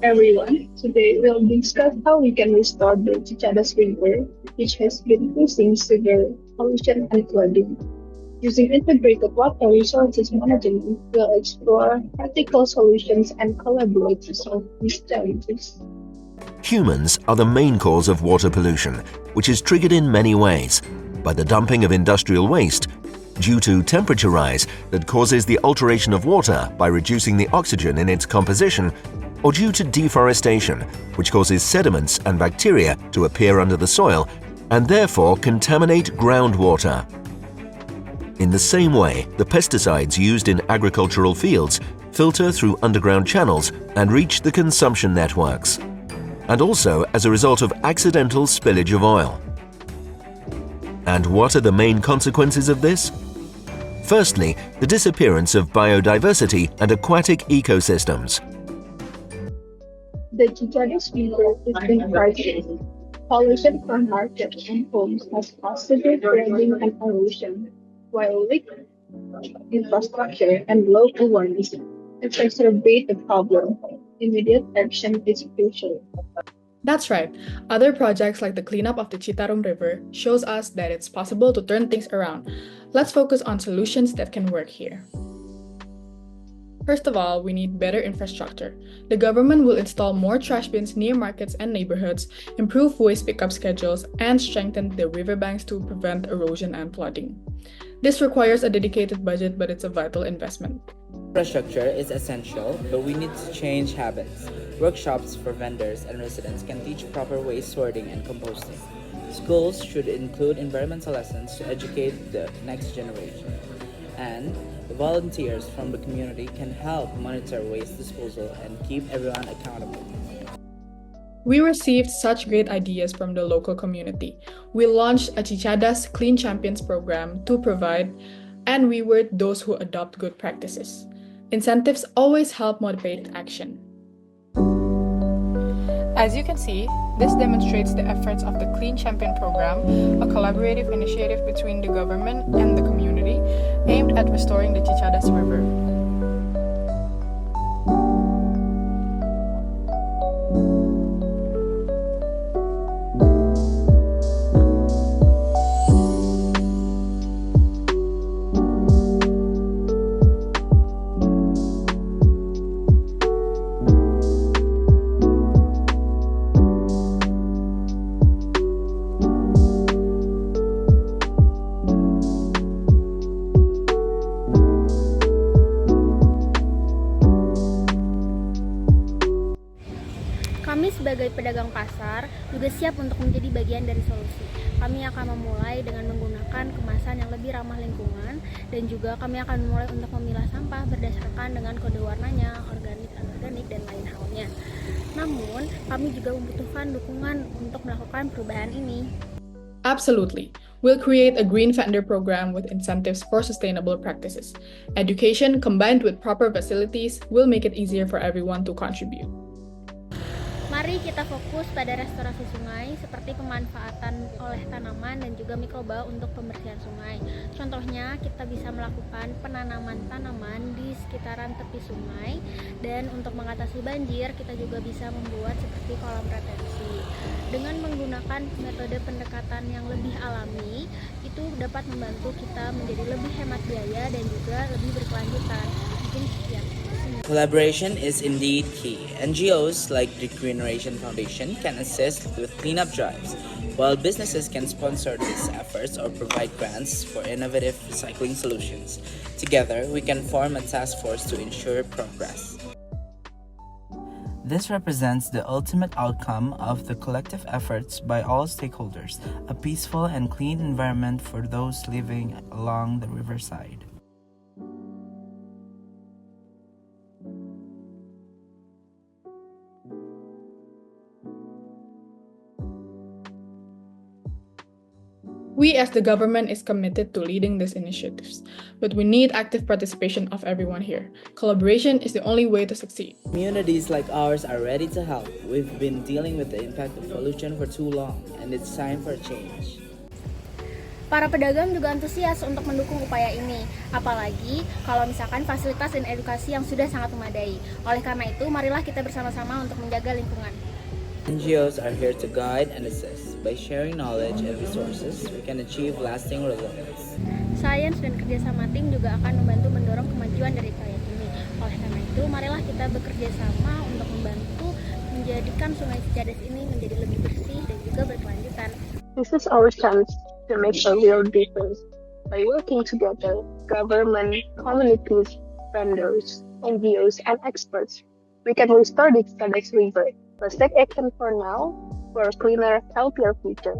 everyone. Today we'll discuss how we can restore the Cicadas River, which has been facing severe pollution and flooding. Using integrated water resources management, we'll explore practical solutions and collaborate to solve these challenges. Humans are the main cause of water pollution, which is triggered in many ways by the dumping of industrial waste, due to temperature rise that causes the alteration of water by reducing the oxygen in its composition, or due to deforestation, which causes sediments and bacteria to appear under the soil and therefore contaminate groundwater. In the same way, the pesticides used in agricultural fields filter through underground channels and reach the consumption networks, and also as a result of accidental spillage of oil. And what are the main consequences of this? Firstly, the disappearance of biodiversity and aquatic ecosystems. The Cicadas River has been crisis. Pollution from markets and homes has caused severe flooding and erosion, while weak infrastructure and low awareness exacerbate the problem. Immediate action is crucial. That's right. Other projects like the cleanup of the Citarum River shows us that it's possible to turn things around. Let's focus on solutions that can work here. First of all, we need better infrastructure. The government will install more trash bins near markets and neighborhoods, improve waste pickup schedules, and strengthen the riverbanks to prevent erosion and flooding. This requires a dedicated budget, but it's a vital investment. Infrastructure is essential, but we need to change habits. Workshops for vendors and residents can teach proper waste sorting and composting. Schools should include environmental lessons to educate the next generation. And volunteers from the community can help monitor waste disposal and keep everyone accountable. We received such great ideas from the local community. We launched a Cicadas Clean Champions program to provide and reward those who adopt good practices. Incentives always help motivate action. As you can see, this demonstrates the efforts of the Clean Champion program, a collaborative initiative between the government and the community aimed at restoring the Cicadas River. Kami sebagai pedagang pasar juga siap untuk menjadi bagian dari solusi. Kami akan memulai dengan menggunakan kemasan yang lebih ramah lingkungan dan juga kami akan memulai untuk memilah sampah berdasarkan dengan kode warnanya, organik, anorganik, dan lain halnya. Namun, kami juga membutuhkan dukungan untuk melakukan perubahan ini. Absolutely. We'll create a green vendor program with incentives for sustainable practices. Education combined with proper facilities will make it easier for everyone to contribute. Mari kita fokus pada restorasi sungai seperti pemanfaatan oleh tanaman dan juga mikroba untuk pembersihan sungai. Contohnya, kita bisa melakukan penanaman tanaman di sekitaran tepi sungai dan untuk mengatasi banjir, kita juga bisa membuat seperti kolam retensi. Dengan menggunakan metode pendekatan yang lebih alami, itu dapat membantu kita menjadi lebih hemat biaya dan juga lebih berkelanjutan. Mungkin sekian. Collaboration is indeed key. NGOs like the Regeneration Foundation can assist with cleanup drives, while businesses can sponsor these efforts or provide grants for innovative recycling solutions. Together, we can form a task force to ensure progress. This represents the ultimate outcome of the collective efforts by all stakeholders, a peaceful and clean environment for those living along the riverside. We as the government is committed to leading these initiatives, but we need active participation of everyone here. Collaboration is the only way to succeed. Communities like ours are ready to help. We've been dealing with the impact of pollution for too long, and it's time for a change. Para pedagang juga antusias untuk mendukung upaya ini, apalagi kalau misalkan fasilitas dan edukasi yang sudah sangat memadai. Oleh karena itu, marilah kita bersama-sama untuk menjaga lingkungan. NGOs are here to guide and assist. By sharing knowledge and resources, we can achieve lasting results. Sains dan kerjasama tim juga akan membantu mendorong kemajuan dari proyek ini. Oleh karena itu, marilah kita bekerja sama untuk membantu menjadikan Sungai Cicadas ini menjadi lebih bersih dan juga berkelanjutan. This is our chance to make a real difference. By working together, government, communities, vendors, NGOs, and experts, we can restore the Cicadas River. Let's take action for now for a cleaner, healthier future.